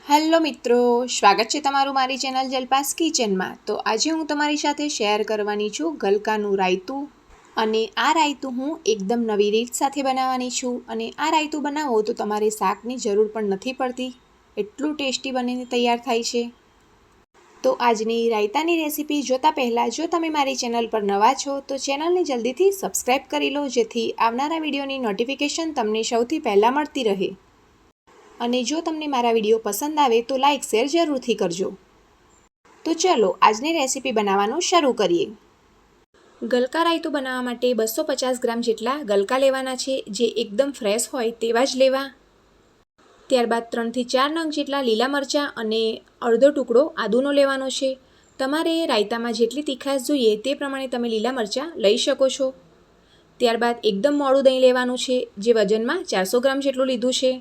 Hello મિત્રો, સ્વાગત છે તમારું મારી ચેનલ જલપાસ કિચનમાં। તો આજે હું તમારી સાથે શેર કરવાની છું ગલકાનું રાયતું। અને આ રાયતું હું એકદમ નવી રીત સાથે બનાવવાની છું। અને આ રાયતું બનાવો તો તમારે શાકની જરૂર પણ નથી પડતી, એટલું ટેસ્ટી બનીને તૈયાર થાય છે। તો આજની રાયતાની રેસીપી જોતાં પહેલાં જો તમે મારી ચેનલ પર નવા છો તો ચેનલને જલ્દીથી સબસ્ક્રાઈબ કરી લો, જેથી આવનારા વિડીયોની નોટિફિકેશન તમને સૌથી પહેલાં મળતી રહે। અને જો તમને મારા વિડીયો પસંદ આવે તો લાઇક શેર જરૂરથી કરજો। તો ચલો આજની રેસીપી બનાવવાનું શરૂ કરીએ। ગલકા રાયતું બનાવવા માટે 250 ગ્રામ જેટલા ગલકા લેવાના છે, જે એકદમ ફ્રેશ હોય તેવા જ લેવા। ત્યારબાદ 3 થી 4 નંગ જેટલા લીલા મરચાં અને અડધો ટુકડો આદુનો લેવાનો છે। તમારે રાયતામાં જેટલી તીખાશ જોઈએ તે પ્રમાણે તમે લીલા મરચાં લઈ શકો છો। ત્યારબાદ એકદમ મોડું દહીં લેવાનું છે, જે વજનમાં 400 ગ્રામ જેટલું લીધું છે।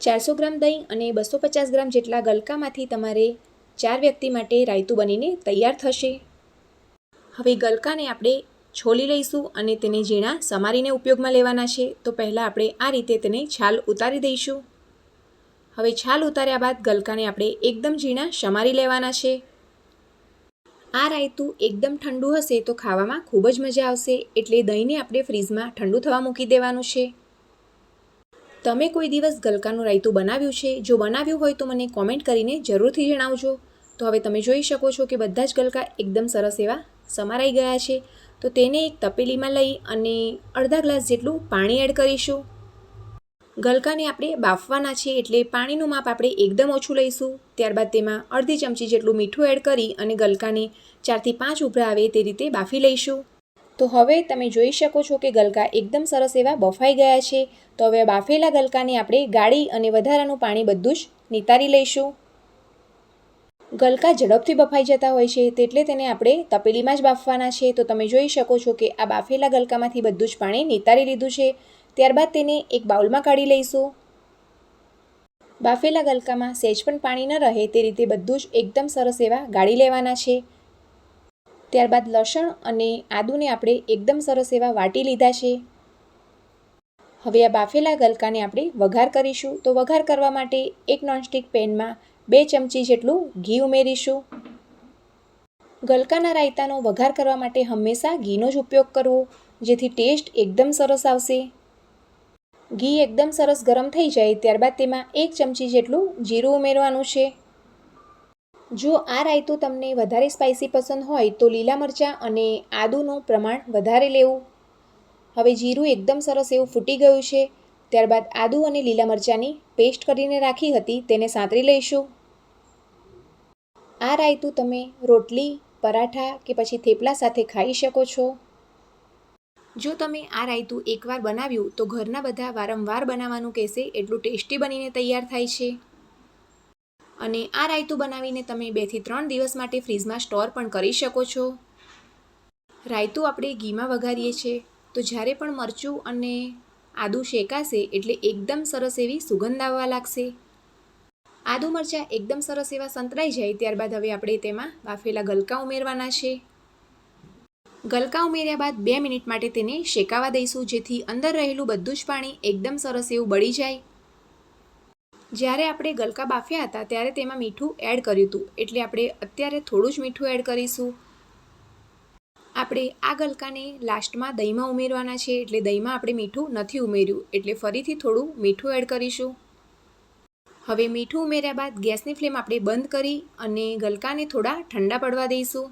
400 ગ્રામ દહીં અને 250 ગ્રામ જેટલા ગલકામાંથી તમારે 4 વ્યક્તિ માટે રાયતું બનીને તૈયાર થશે। હવે ગલકાને આપણે છોલી લઈશું અને તેને ઝીણા સમારીને ઉપયોગમાં લેવાના છે। તો પહેલાં આપણે આ રીતે તેને છાલ ઉતારી દઈશું। હવે છાલ ઉતાર્યા બાદ ગલકાને આપણે એકદમ ઝીણા સમારી લેવાના છે। આ રાયતું એકદમ ઠંડુ હશે તો ખાવામાં ખૂબ જ મજા આવશે, એટલે દહીંને આપણે ફ્રીજમાં ઠંડુ થવા મૂકી દેવાનું છે। તમે કોઈ દિવસ ગલકાનું રાયતું બનાવ્યું છે? જો બનાવ્યું હોય તો મને કોમેન્ટ કરીને જરૂરથી જણાવજો। તો હવે તમે જોઈ શકો છો કે બધા જ ગલકા એકદમ સરસ એવા સમારાઈ ગયા છે। તો તેને એક તપેલીમાં લઈ અને અડધા ગ્લાસ જેટલું પાણી એડ કરીશું। ગલકાને આપણે બાફવાના છે, એટલે પાણીનું માપ આપણે એકદમ ઓછું લઈશું। ત્યારબાદ તેમાં અડધી ચમચી જેટલું મીઠું એડ કરી અને ગલકાને 4 થી 5 ઉભરા આવે તે રીતે બાફી લઈશું। તો હવે તમે જોઈ શકો છો કે ગલકા એકદમ સરસ એવા બફાઈ ગયા છે। તો હવે બાફેલા ગલકાને આપણે ગાળી અને વધારાનું પાણી બધું જ નિતારી લઈશું। ગલકા ઝડપથી બફાઈ જતા હોય છે, એટલે તેને આપણે તપેલીમાં જ બાફવાના છે। તો તમે જોઈ શકો છો કે આ બાફેલા ગલકામાંથી બધું જ પાણી નિતારી લીધું છે। ત્યારબાદ તેને એક બાઉલમાં કાઢી લઈશું। બાફેલા ગલકામાં સહેજ પણ પાણી ન રહે તે રીતે બધું જ એકદમ સરસ એવા ગાળી લેવાના છે। ત્યારબાદ લસણ અને આદુને આપણે એકદમ સરસ એવા વાટી લીધા છે। હવે આ બાફેલા ગલકાને આપણે વઘાર કરીશું। તો વઘાર કરવા માટે એક નોનસ્ટિક પેનમાં 2 ચમચી જેટલું ઘી ઉમેરીશું। ગલકાના રાયતાનો વઘાર કરવા માટે હંમેશા ઘીનો જ ઉપયોગ કરવો, જેથી ટેસ્ટ એકદમ સરસ આવશે। ઘી એકદમ સરસ ગરમ થઈ જાય ત્યારબાદ તેમાં 1 ચમચી જેટલું જીરું ઉમેરવાનું છે। જો આ રાયતું તમને વધારે સ્પાઇસી પસંદ હોય તો લીલા મરચાં અને આદુનું પ્રમાણ વધારે લેવું। હવે જીરું એકદમ સરસ એવું ફૂટી ગયું છે। ત્યારબાદ આદુ અને લીલા મરચાંની પેસ્ટ કરીને રાખી હતી તેને સાંતળી લઈશું। આ રાયતું તમે રોટલી, પરાઠા કે પછી થેપલા સાથે ખાઈ શકો છો। જો તમે આ રાયતું એકવાર બનાવ્યું તો ઘરના બધા વારંવાર બનાવવાનું કહેશે, એટલું ટેસ્ટી બનીને તૈયાર થાય છે। અને આ રાયતું બનાવીને તમે 2 થી 3 દિવસ માટે ફ્રીજમાં સ્ટોર પણ કરી શકો છો। રાયતું આપણે ઘીમાં વઘારીએ છીએ, તો જ્યારે પણ મરચું અને આદું શેકાશે એટલે એકદમ સરસ એવી સુગંધ આવવા લાગશે। આદુ મરચાં એકદમ સરસ એવા સંતરાઈ જાય ત્યારબાદ હવે આપણે તેમાં બાફેલા ગલકા ઉમેરવાના છે। ગલકા ઉમેર્યા બાદ 2 મિનિટ માટે તેને શેકાવા દઈશું, જેથી અંદર રહેલું બધું જ પાણી એકદમ સરસ એવું બળી જાય। જ્યારે આપણે ગલકા બાફ્યા હતા ત્યારે તેમાં મીઠું એડ કર્યું હતું, એટલે આપણે અત્યારે થોડું જ મીઠું એડ કરીશું। આપણે આ ગલકાને લાસ્ટમાં દહીંમાં ઉમેરવાના છે, એટલે દહીંમાં આપણે મીઠું નથી ઉમેર્યું, એટલે ફરીથી થોડું મીઠું એડ કરીશું। હવે મીઠું ઉમેર્યા બાદ ગેસની ફ્લેમ આપણે બંધ કરી અને ગલકાને થોડા ઠંડા પડવા દઈશું।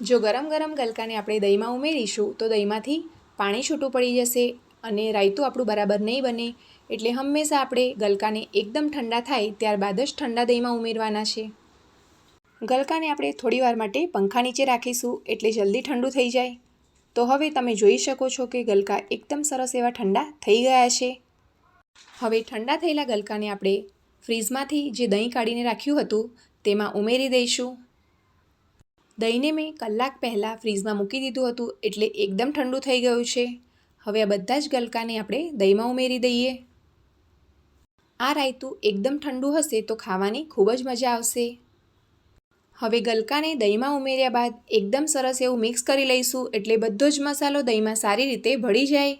જો ગરમ ગરમ ગલકાને આપણે દહીંમાં ઉમેરીશું તો દહીંમાંથી પાણી છૂટું પડી જશે અને રાયતું આપણું બરાબર નહીં બને, એટલે હંમેશા આપણે ગલકાને એકદમ ઠંડા થાય ત્યારબાદ જ ઠંડા દહીંમાં ઉમેરવાના છે। ગલકાને આપણે થોડી વાર માટે પંખા નીચે રાખીશું, એટલે જલ્દી ઠંડુ થઈ જાય। તો હવે તમે જોઈ શકો છો કે ગલકા એકદમ સરસ એવા ઠંડા થઈ ગયા છે। હવે ઠંડા થયેલા ગલકાને આપણે ફ્રીજમાંથી જે દહીં કાઢીને રાખ્યું હતું તેમાં ઉમેરી દઈશું। દહીંને મેં કલાક પહેલાં ફ્રીજમાં મૂકી દીધું હતું, એટલે એકદમ ઠંડુ થઈ ગયું છે। હવે આ બધા જ ગલકાને આપણે દહીંમાં ઉમેરી દઈએ। આ રાયતું એકદમ ઠંડુ હશે તો ખાવાની ખૂબ જ મજા આવશે। હવે ગલકાને દહીંમાં ઉમેર્યા બાદ એકદમ સરસ એવું મિક્સ કરી લઈશું, એટલે બધો જ મસાલો દહીંમાં સારી રીતે ભળી જાય।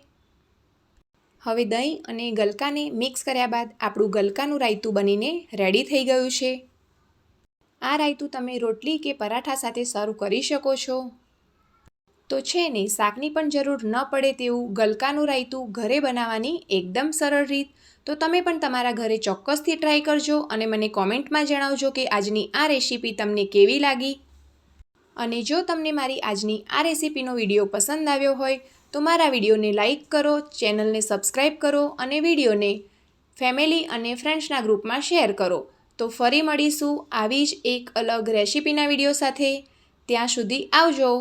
હવે દહીં અને ગલકાને મિક્સ કર્યા બાદ આપણું ગલકાનું રાયતું બનીને રેડી થઈ ગયું છે. આ રાયતું તમે રોટલી કે પરાઠા સાથે સર્વ કરી શકો છો. તો છે ને શાકની પણ જરૂર ન પડે તેવું ગલકાનું રાયતું ઘરે બનાવવાની એકદમ સરળ રીત. તો તમે પણ તમારા ઘરે ચોક્કસથી ટ્રાય કરજો અને મને કોમેન્ટમાં જણાવજો કે આજની આ રેસીપી તમને કેવી લાગી. અને જો તમને મારી આજની આ રેસીપીનો વિડીયો પસંદ આવ્યો હોય તો મારા વિડીયોને લાઇક કરો, ચેનલને સબસ્ક્રાઈબ કરો અને વિડીયોને ફેમિલી અને ફ્રેન્ડ્સના ગ્રુપમાં શેર કરો. તો ફરી મળીશું આવી જ એક અલગ રેસીપીના વિડીયો સાથે. ત્યાં સુધી આવજો.